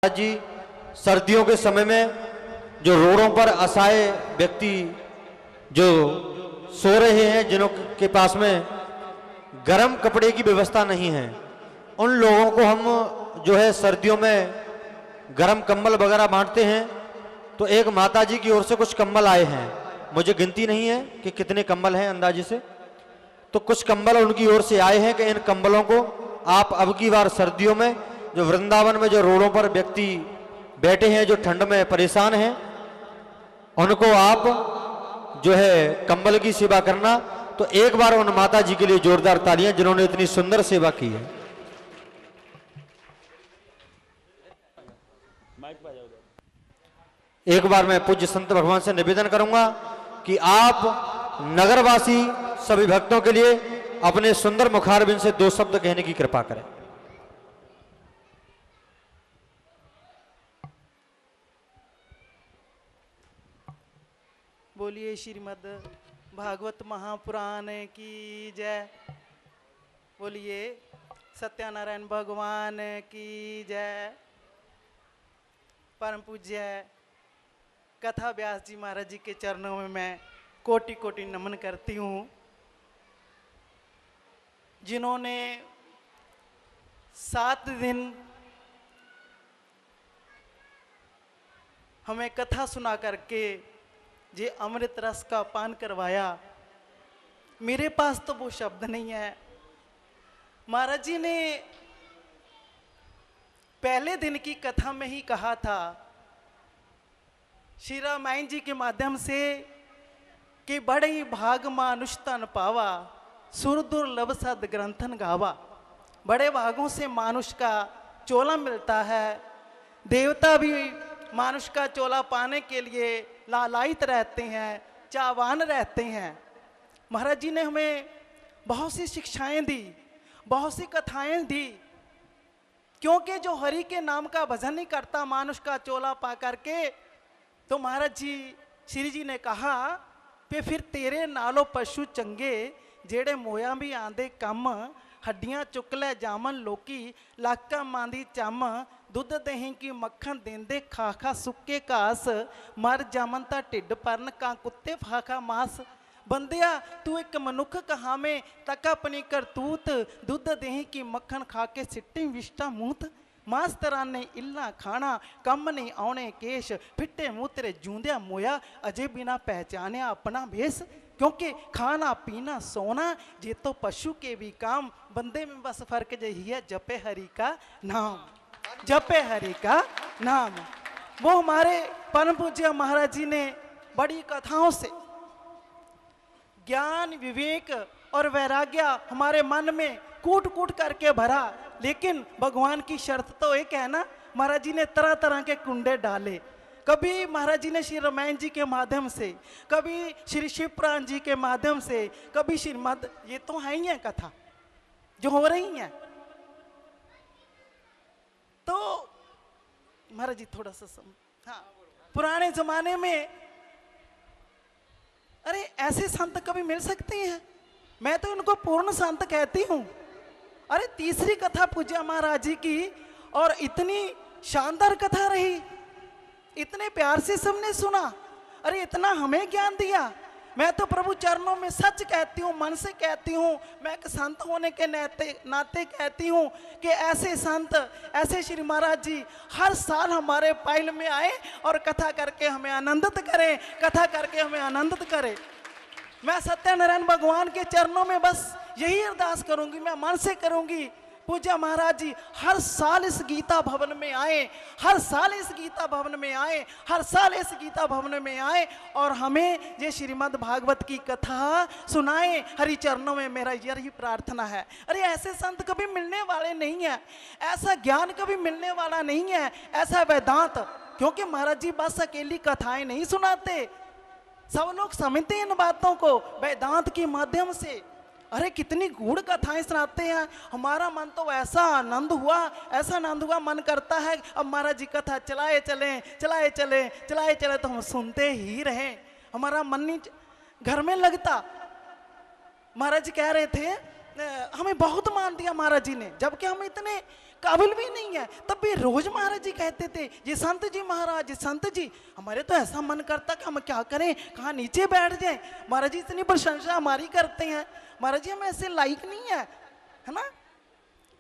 जी सर्दियों के समय में जो रोडों पर असहाय व्यक्ति जो सो रहे हैं, जिनों के पास में गर्म कपड़े की व्यवस्था नहीं है, उन लोगों को हम जो है सर्दियों में गर्म कंबल वगैरह बांटते हैं। तो एक माता जी की ओर से कुछ कंबल आए हैं, मुझे गिनती नहीं है कि कितने कंबल हैं अंदाजे से, तो कुछ कंबल उनकी ओर से आए हैं कि इन कंबलों को आप अब की बार सर्दियों में जो वृंदावन में जो रोडों पर व्यक्ति बैठे हैं, जो ठंड में परेशान हैं, उनको आप जो है कंबल की सेवा करना। तो एक बार उन माता जी के लिए जोरदार तालियां जिन्होंने इतनी सुंदर सेवा की है। एक बार मैं पूज्य संत भगवान से निवेदन करूंगा कि आप नगरवासी सभी भक्तों के लिए अपने सुंदर मुखारबिंद से दो शब्द कहने की कृपा करें। बोलिए श्रीमद् भागवत महापुराण की जय। बोलिए सत्यनारायण भगवान की जय। परम पूज्य कथा व्यास जी महाराज जी के चरणों में मैं कोटि कोटि नमन करती हूँ, जिन्होंने 7 दिन हमें कथा सुना करके जे अमृत रस का पान करवाया। मेरे पास तो वो शब्द नहीं है। महाराज जी ने पहले दिन की कथा में ही कहा था श्री रामायण जी के माध्यम से कि बड़े ही भाग मानुष तन पावा, सुर दुर्लभ सद ग्रंथन गावा। बड़े भागों से मानुष का चोला मिलता है। देवता भी मानुष का चोला पाने के लिए लालायित रहते हैं, चाहवान रहते हैं। महाराज जी ने हमें बहुत सी शिक्षाएं दी, बहुत सी कथाएं दी, क्योंकि जो हरि के नाम का भजन नहीं करता मानुष का चोला पा करके, तो महाराज जी श्री जी ने कहा कि फिर तेरे नालों पशु चंगे जेड़े मोया भी आंदे कम, हड्डियां चुक ले जामन लोकी लाका मांदी चम, दुध दही की मक्खन देंदे खा खा सुक्के घास, मर जामन ता ढिड परन का कुत्ते फाखा मास। बंदिया तू एक मनुख कहा में तक अपनी करतूत, दुध दही की मक्खन खा के सिट्टी विष्टा मूत। मास्तरा ने इल्ला खाना कम नहीं आने केश, फिट्टे मूतरे जूंदिया मोया अजय बिना पहचाने अपना भेष। क्योंकि खाना पीना सोना ये तो पशु के भी काम, बंदे में बस फर्क यही है जपे हरि का नाम, जपे हरि का नाम। वो हमारे परम पूज्य महाराज जी ने बड़ी कथाओं से ज्ञान विवेक और वैराग्य हमारे मन में कूट कूट करके भरा। लेकिन भगवान की शर्त तो एक है ना, महाराज जी ने तरह तरह के कुंडे डाले। कभी महाराज जी ने श्री रामायण जी के माध्यम से, कभी श्री शिवपुराण जी के माध्यम से, कभी श्रीमद, ये तो है ही है कथा जो हो रही है। तो महाराज जी थोड़ा सा हाँ, पुराने जमाने में अरे ऐसे संत कभी मिल सकते हैं? मैं तो इनको पूर्ण संत कहती हूं। अरे तीसरी कथा पूज्य महाराज जी की, और इतनी शानदार कथा रही, इतने प्यार से सबने सुना। अरे इतना हमें ज्ञान दिया। मैं तो प्रभु चरणों में सच कहती हूँ, मन से कहती हूँ, मैं एक संत होने के नाते कहती हूँ कि ऐसे संत, ऐसे श्री महाराज जी हर साल हमारे पाइल में आए और कथा करके हमें आनंदित करें, कथा करके हमें आनंदित करें। मैं सत्यनारायण भगवान के चरणों में बस यही अरदास करूंगी, मैं मन से करूंगी, पूज्य महाराज जी हर साल इस गीता भवन में आए, हर साल इस गीता भवन में आए, हर साल इस गीता भवन में आए और हमें ये श्रीमद् भागवत की कथा सुनाए। हरि चरणों में मेरा यही प्रार्थना है। अरे ऐसे संत कभी मिलने वाले नहीं है, ऐसा ज्ञान कभी मिलने वाला नहीं है, ऐसा वेदांत। क्योंकि महाराज जी बस अकेली कथाएं नहीं सुनाते, सब लोग समझते हैं इन बातों को वेदांत के माध्यम से। अरे कितनी गूढ़ कथाएं सुनाते हैं। हमारा मन तो ऐसा आनंद हुआ, ऐसा आनंद हुआ, मन करता है अब महाराज जी कथा चलाए चलें, चलाए चलें, चलाए चले तो हम सुनते ही रहें। हमारा मन नहीं घर में लगता। महाराज जी कह रहे थे हमें बहुत मान दिया महाराज जी ने, जबकि हम इतने काबिल भी नहीं है। तब भी रोज महाराज जी कहते थे, जी संत जी महाराज, जी संत जी। हमारे तो ऐसा मन करता कि हम क्या करें, कहाँ नीचे बैठ जाएं। महाराज जी इतनी प्रशंसा हमारी करते हैं। महाराज जी हम ऐसे लायक नहीं है ना,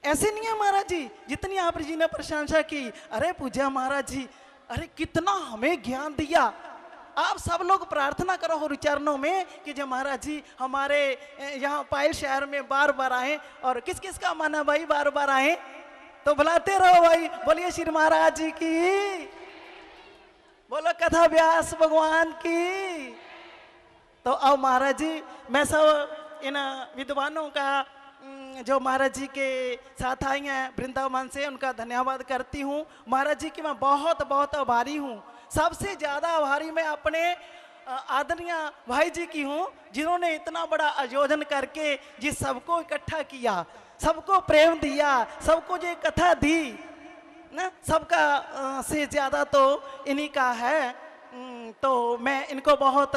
ऐसे नहीं है महाराज जी जितनी आप जी ने प्रशंसा की। अरे पूज्य महाराज जी, अरे कितना हमें ज्ञान दिया। आप सब लोग प्रार्थना करो हर चरणों में कि जय महाराज जी हमारे यहाँ पायल शहर में बार बार आए। और किस किस का मन है भाई बार बार आए, तो बुलाते रहो भाई। बोलिए श्री महाराज जी की, बोलो कथा व्यास भगवान की। तो अब महाराज जी मैं सब इन विद्वानों का जो महाराज जी के साथ आई हैं वृंदावन से, उनका धन्यवाद करती हूँ। महाराज जी की मैं बहुत बहुत आभारी हूँ। सबसे ज़्यादा आभारी मैं अपने आदरणीय भाई जी की हूँ, जिन्होंने इतना बड़ा आयोजन करके जिस सबको इकट्ठा किया, सबको प्रेम दिया, सबको जो कथा दी ना, सबका से ज़्यादा तो इन्हीं का है। तो मैं इनको बहुत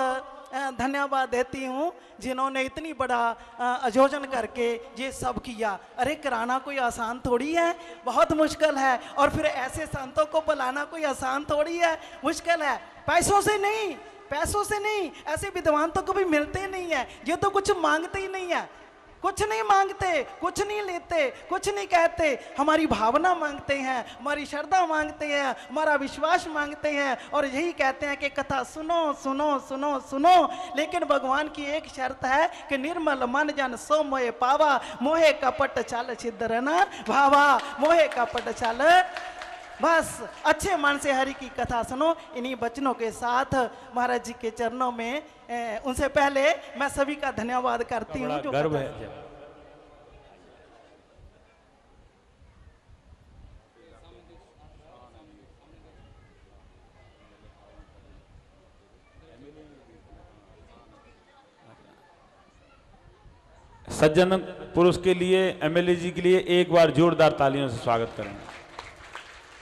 धन्यवाद देती हूँ, जिन्होंने इतनी बड़ा आयोजन करके ये सब किया। अरे कराना कोई आसान थोड़ी है, बहुत मुश्किल है। और फिर ऐसे संतों को बुलाना कोई आसान थोड़ी है, मुश्किल है। पैसों से नहीं, पैसों से नहीं, ऐसे विद्वान तो कभी मिलते नहीं है। ये तो कुछ मांगते ही नहीं है, कुछ नहीं मांगते, कुछ नहीं लेते, कुछ नहीं कहते। हमारी भावना मांगते हैं, हमारी श्रद्धा मांगते हैं, हमारा विश्वास मांगते हैं। और यही कहते हैं कि कथा सुनो सुनो सुनो सुनो। लेकिन भगवान की एक शर्त है कि निर्मल मन जन सो मोहे पावा, मोहे कपट चाल छिद्र न भावा, मोहे कपट चाल। बस अच्छे मन से हरि की कथा सुनो। इन्हीं वचनों के साथ महाराज जी के चरणों में उनसे पहले मैं सभी का धन्यवाद करती हूँ। जो गर्व है। सज्जन पुरुष के लिए, एमएलए जी के लिए एक बार जोरदार तालियों से स्वागत करेंगे।